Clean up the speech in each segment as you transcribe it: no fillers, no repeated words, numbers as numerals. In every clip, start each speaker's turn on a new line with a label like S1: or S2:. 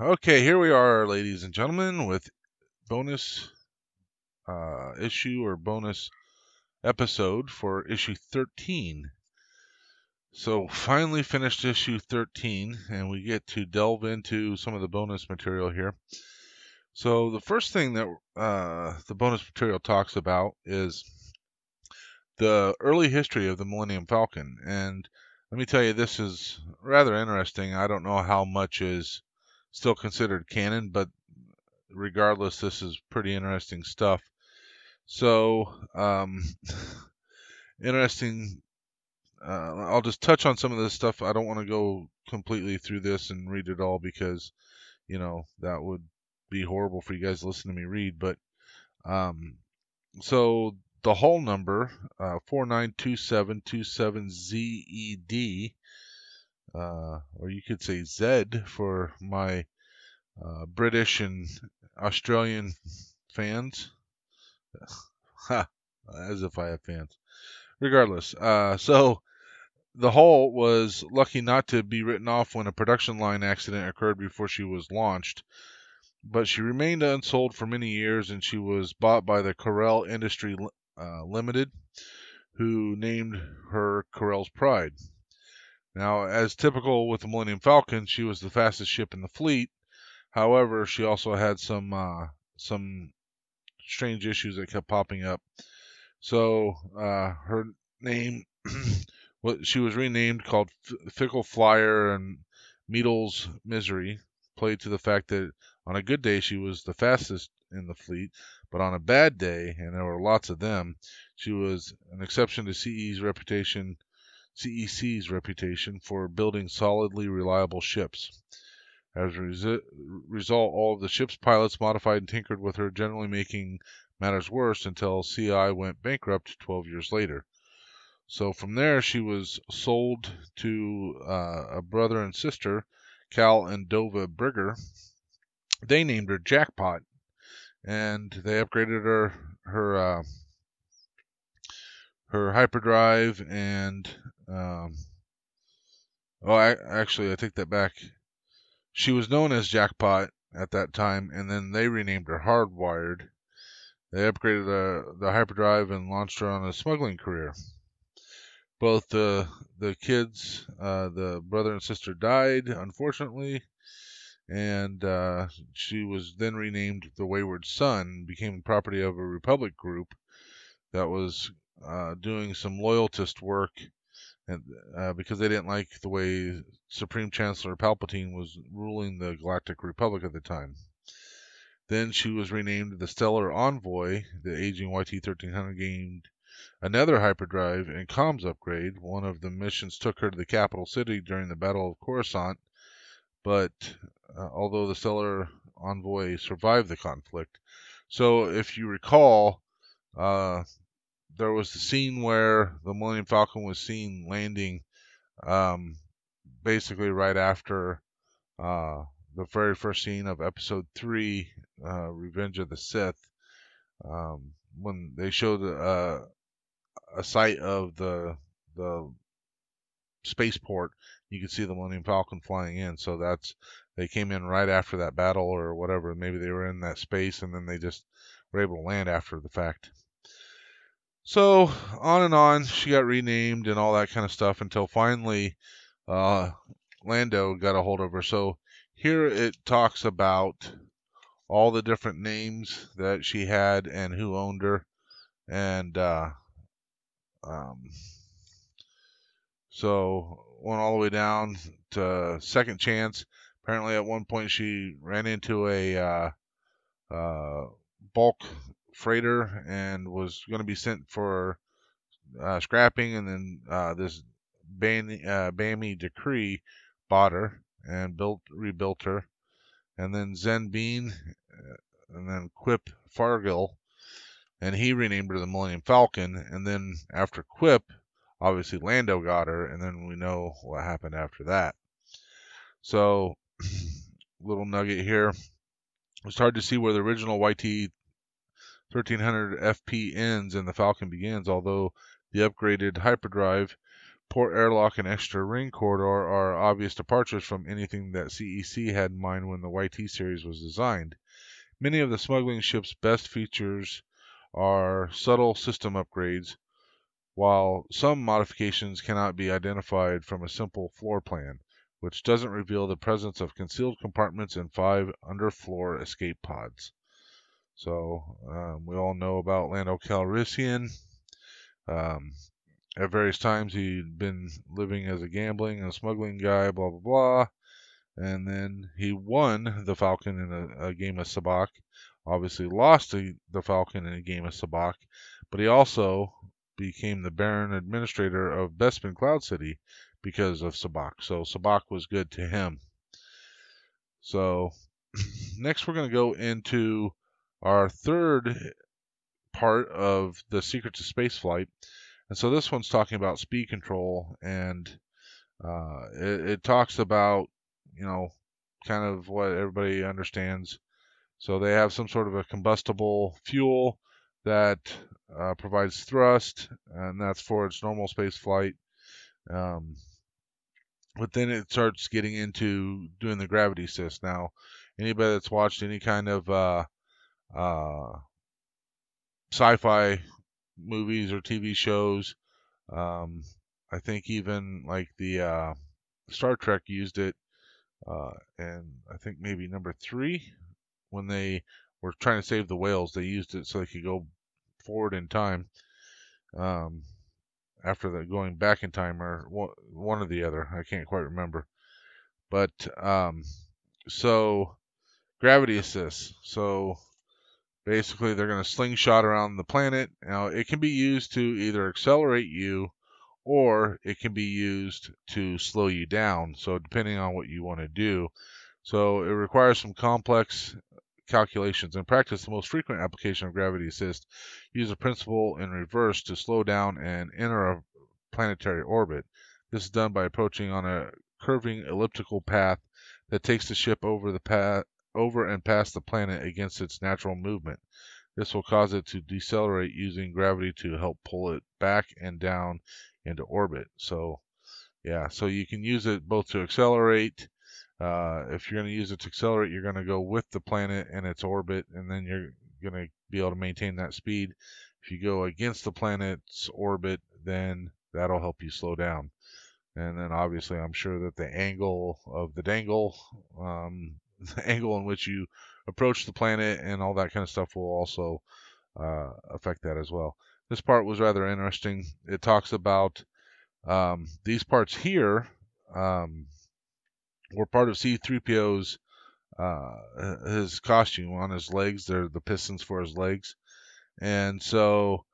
S1: Okay, here we are, ladies and gentlemen, with bonus issue or bonus episode for issue 13. So finally finished issue 13, and we get to delve into some of the bonus material here. So the first thing that the bonus material talks about is the early history of the Millennium Falcon. And let me tell you, this is rather interesting. I don't know how much is still considered canon, but regardless, this is pretty interesting stuff. So, interesting. I'll just touch on some of this stuff. I don't want to go completely through this and read it all because, that would be horrible for you guys to listen to me read. But, so the hull number, 492727ZED, or you could say Z for my British and Australian fans. Ha, as if I have fans. Regardless, so the hull was lucky not to be written off when a production line accident occurred before she was launched, but she remained unsold for many years, and she was bought by the Corel Industry Limited, who named her Corel's Pride. Now, as typical with the Millennium Falcon, she was the fastest ship in the fleet. However, she also had some strange issues that kept popping up. So her name, she was renamed, called Fickle Flyer and Meadle's Misery, played to the fact that on a good day she was the fastest in the fleet, but on a bad day, and there were lots of them, she was an exception to CEC's reputation for building solidly reliable ships. As a result, all of the ship's pilots modified and tinkered with her, generally making matters worse until CI went bankrupt 12 years later. So from there, she was sold to a brother and sister, Cal and Dova Brigger. They named her Jackpot, and they upgraded her hyperdrive and actually, I take that back. She was known as Jackpot at that time, and then they renamed her Hardwired. They upgraded the hyperdrive and launched her on a smuggling career. Both the kids, the brother and sister, died, unfortunately, and she was then renamed the Wayward Son, became the property of a Republic group that was doing some loyalist work, and because they didn't like the way Supreme Chancellor Palpatine was ruling the Galactic Republic at the time. Then she was renamed the Stellar Envoy. The aging YT-1300 gained another hyperdrive and comms upgrade. One of the missions took her to the capital city during the Battle of Coruscant, but although the Stellar Envoy survived the conflict. So if you recall, there was the scene where the Millennium Falcon was seen landing basically right after the very first scene of Episode 3, Revenge of the Sith, when they showed a sight of the spaceport. You could see the Millennium Falcon flying in. So they came in right after that battle or whatever. Maybe they were in that space and then they just were able to land after the fact. So on and on, she got renamed and all that kind of stuff until finally Lando got a hold of her. So here it talks about all the different names that she had and who owned her. And so went all the way down to Second Chance. Apparently, at one point, she ran into a bulk freighter and was going to be sent for scrapping, and then this Bammy Decree bought her and rebuilt her, and then Zen Bean, and then Quip Fargill, and he renamed her the Millennium Falcon, and then after Quip, obviously Lando got her, and then we know what happened after that. So, little nugget here. It's hard to see where the original YT 1300 FP ends and the Falcon begins, although the upgraded hyperdrive port airlock and extra ring corridor are obvious departures from anything that CEC had in mind when the YT series was designed. Many of the smuggling ship's best features are subtle system upgrades, while some modifications cannot be identified from a simple floor plan, which doesn't reveal the presence of concealed compartments and 5 underfloor escape pods. So we all know about Lando Calrissian. Um, at various times he'd been living as a gambling and smuggling guy, blah blah blah, and then he won the Falcon in a game of Sabacc. Obviously lost the Falcon in a game of Sabacc, but he also became the Baron Administrator of Bespin Cloud City because of Sabacc. So Sabacc was good to him. So next we're going to go into our third part of the Secrets of Spaceflight. And so this one's talking about speed control, and it talks about, kind of what everybody understands. So they have some sort of a combustible fuel that provides thrust, and that's for its normal space flight. But then it starts getting into doing the gravity assist. Now, anybody that's watched any kind of sci-fi movies or TV shows, I think even like the Star Trek used it, and I think maybe number 3, when they were trying to save the whales, they used it so they could go forward in time, after the going back in time, or one or the other. I can't quite remember. But so gravity assist. So basically, they're going to slingshot around the planet. Now, it can be used to either accelerate you, or it can be used to slow you down. So depending on what you want to do. So it requires some complex calculations. In practice, the most frequent application of gravity assist uses a principle in reverse to slow down and enter a planetary orbit. This is done by approaching on a curving elliptical path that takes the ship over and past the planet against its natural movement. This will cause it to decelerate using gravity to help pull it back and down into orbit. So yeah, so you can use it both to accelerate. If you're going to use it to accelerate, you're going to go with the planet and its orbit, and then you're going to be able to maintain that speed. If you go against the planet's orbit, then that'll help you slow down. And then obviously, I'm sure that the angle of the dangle, the angle in which you approach the planet and all that kind of stuff will also affect that as well. This part was rather interesting. It talks about these parts here were part of C-3PO's his costume on his legs. They're the pistons for his legs. And so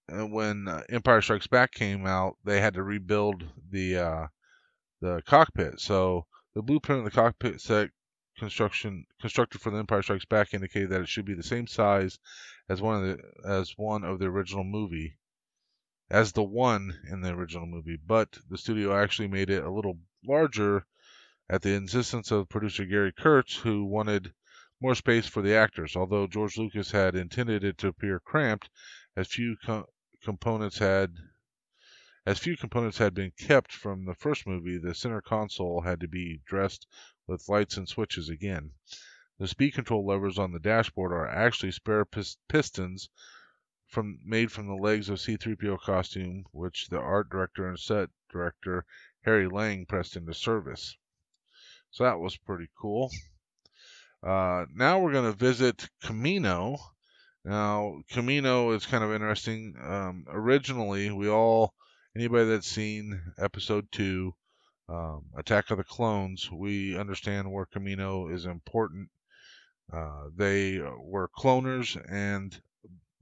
S1: when Empire Strikes Back came out, they had to rebuild the cockpit. So the blueprint of the cockpit set constructed for the Empire Strikes Back indicated that it should be the same size as one of the original movie, as the one in the original movie, but the studio actually made it a little larger at the insistence of producer Gary Kurtz, who wanted more space for the actors. Although George Lucas had intended it to appear cramped, as few components had been kept from the first movie, the center console had to be dressed with lights and switches again. The speed control levers on the dashboard are actually spare pistons made from the legs of C-3PO costume, which the art director and set director Harry Lang pressed into service. So that was pretty cool. Now we're going to visit Kamino. Now, Kamino is kind of interesting. Originally, anybody that's seen episode 2, Attack of the Clones, we understand where Kamino is important. They were cloners, and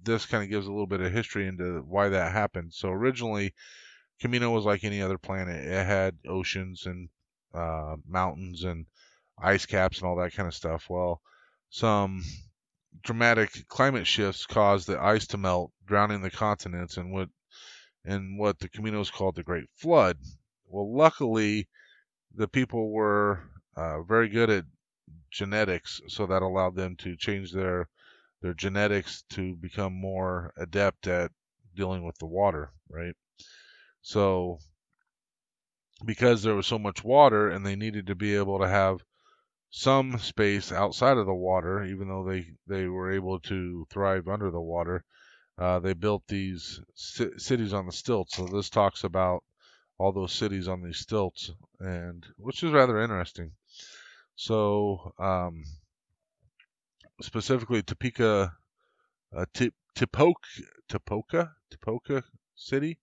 S1: this kind of gives a little bit of history into why that happened. So originally, Kamino was like any other planet. It had oceans and mountains and ice caps and all that kind of stuff. Well, some dramatic climate shifts caused the ice to melt, drowning the continents in what the Caminos called the Great Flood. Well, luckily, the people were very good at genetics, so that allowed them to change their genetics to become more adept at dealing with the water, right? So because there was so much water and they needed to be able to have some space outside of the water, even though they were able to thrive under the water, they built these cities on the stilts. So this talks about all those cities on these stilts, and which is rather interesting. So specifically Topeka, Tipoca City.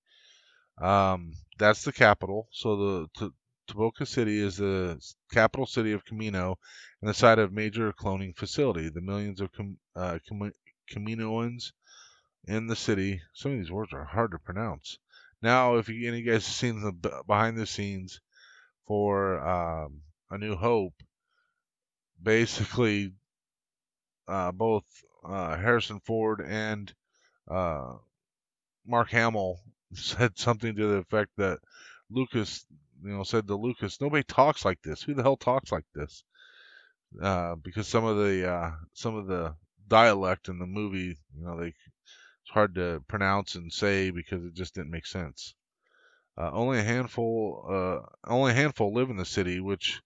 S1: That's the capital. So the Topeka City is the capital city of Kamino and the site of major cloning facility. The millions of Kaminoans in the city. Some of these words are hard to pronounce. Now, if any of you guys have seen the behind the scenes for A New Hope, basically both Harrison Ford and uh, Mark Hamill said something to the effect that Lucas, said to Lucas, "Nobody talks like this. Who the hell talks like this?" Because some of the dialect in the movie, it's hard to pronounce and say because it just didn't make sense. Only a handful live in the city, which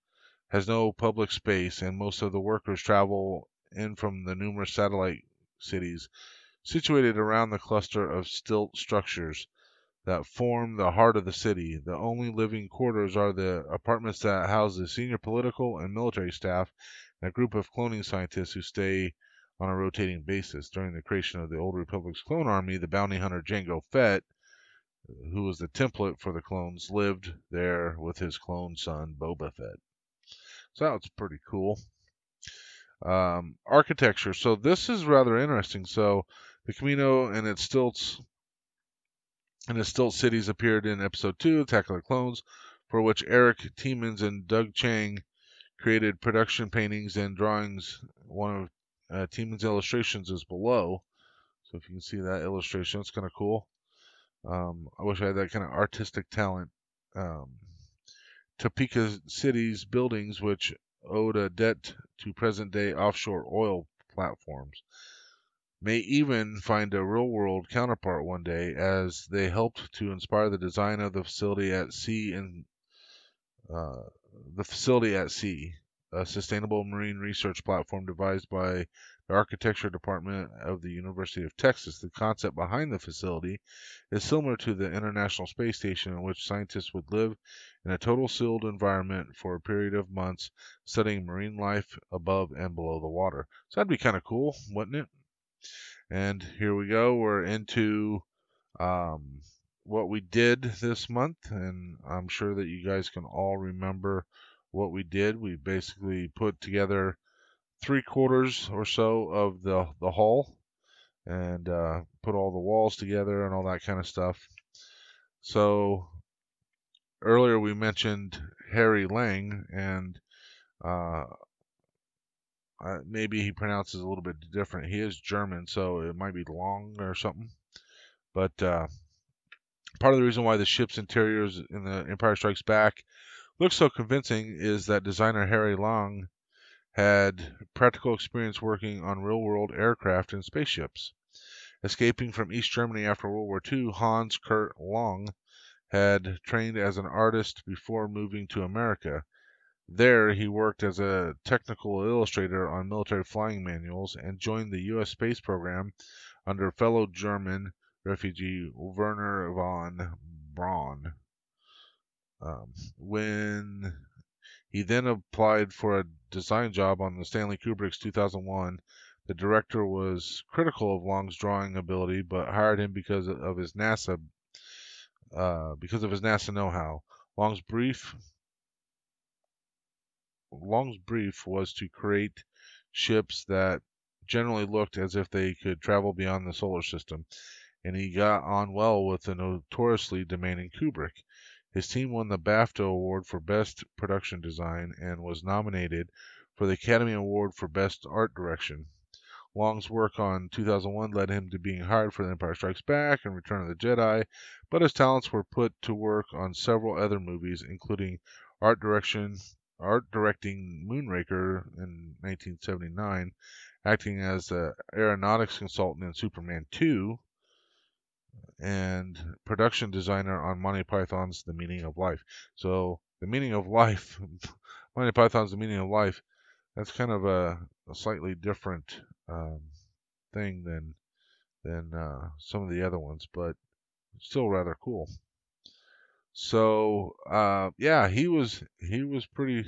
S1: has no public space, and most of the workers travel in from the numerous satellite cities situated around the cluster of stilt structures that form the heart of the city. The only living quarters are the apartments that house the senior political and military staff and a group of cloning scientists who stay on a rotating basis. During the creation of the Old Republic's clone army, the bounty hunter Jango Fett, who was the template for the clones, lived there with his clone son Boba Fett. So that was pretty cool. Architecture. So this is rather interesting. So the Camino and its stilt cities appeared in episode 2, Attack of the Clones, for which Eric Tiemens and Doug Chang created production paintings and drawings. One of Tiemens' illustrations is below. So if you can see that illustration, it's kind of cool. I wish I had that kind of artistic talent. Topeka City's buildings, which owed a debt to present-day offshore oil platforms, may even find a real-world counterpart one day, as they helped to inspire the design of the facility at sea uh, a sustainable marine research platform devised by the architecture department of the University of Texas. The concept behind the facility is similar to the International Space Station, in which scientists would live in a total sealed environment for a period of months, studying marine life above and below the water. So that'd be kind of cool, wouldn't it? And here we go. We're into um, what we did this month, and I'm sure that you guys can all remember what we did. We basically put together 3/4 or so of the hull and put all the walls together and all that kind of stuff. So earlier we mentioned Harry Lang, and uh, maybe he pronounces a little bit different. He is German, so it might be Long or something. But part of the reason why the ship's interiors in the Empire Strikes Back look so convincing is that designer Harry Long had practical experience working on real-world aircraft and spaceships. Escaping from East Germany after World War II, Hans Kurt Long had trained as an artist before moving to America. There, he worked as a technical illustrator on military flying manuals and joined the U.S. space program under fellow German refugee Werner von Braun. When he then applied for a design job on the Stanley Kubrick's 2001, the director was critical of Long's drawing ability, but hired him because of his NASA know-how. Long's brief was to create ships that generally looked as if they could travel beyond the solar system, and he got on well with the notoriously demanding Kubrick. His team won the BAFTA Award for Best Production Design and was nominated for the Academy Award for Best Art Direction. Long's work on 2001 led him to being hired for The Empire Strikes Back and Return of the Jedi, but his talents were put to work on several other movies, including art directing Moonraker in 1979, acting as an aeronautics consultant in Superman 2, and production designer on Monty Python's The Meaning of Life. So The Meaning of Life, Monty Python's The Meaning of Life, that's kind of a slightly different thing than some of the other ones, but still rather cool. So yeah, he was pretty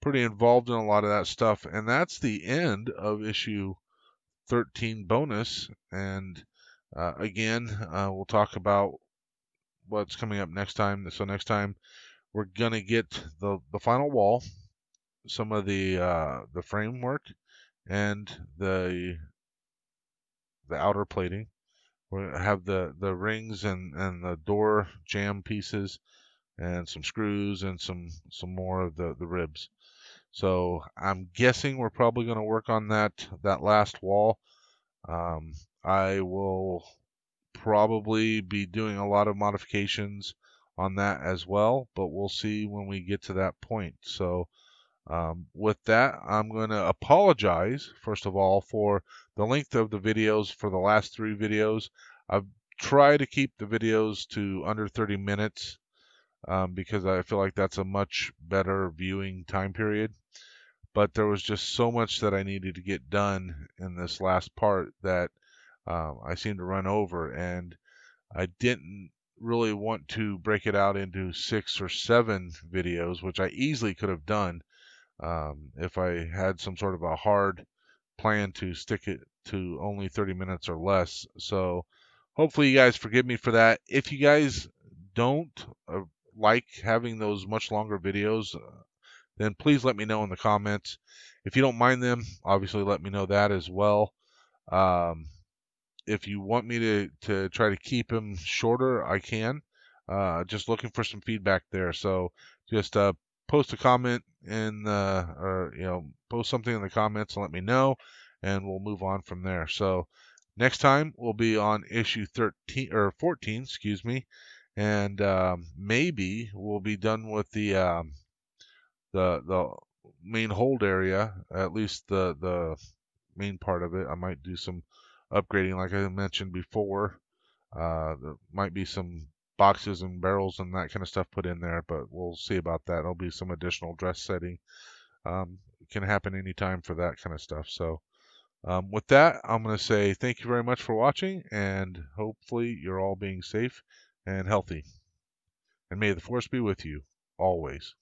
S1: involved in a lot of that stuff, and that's the end of issue 13 bonus. And again, we'll talk about what's coming up next time. So next time we're gonna get the final wall, some of the framework, and the outer plating. We're gonna have the rings and the door jamb pieces and some screws and some more of the ribs. So I'm guessing we're probably going to work on that last wall. I will probably be doing a lot of modifications on that as well, but we'll see when we get to that point. So with that, I'm going to apologize, first of all, for the length of the videos for the last 3 videos. I've tried to keep the videos to under 30 minutes because I feel like that's a much better viewing time period. But there was just so much that I needed to get done in this last part that I seemed to run over, and I didn't really want to break it out into 6 or 7 videos, which I easily could have done if I had some sort of a hard plan to stick it to only 30 minutes or less. So hopefully you guys forgive me for that. If you guys don't like having those much longer videos, then please let me know in the comments. If you don't mind them, obviously let me know that as well. Um, if you want me to try to keep them shorter, I can. Just looking for some feedback there. So just post a comment or post something in the comments and let me know, and we'll move on from there. So next time we'll be on issue 13 or 14, excuse me, and maybe we'll be done with the main hold area, at least the main part of it. I might do some upgrading, like I mentioned before. There might be some boxes and barrels and that kind of stuff put in there, but we'll see about that. There'll be some additional dress setting. It can happen anytime for that kind of stuff. So with that, I'm going to say thank you very much for watching, and hopefully you're all being safe and healthy. And may the force be with you always.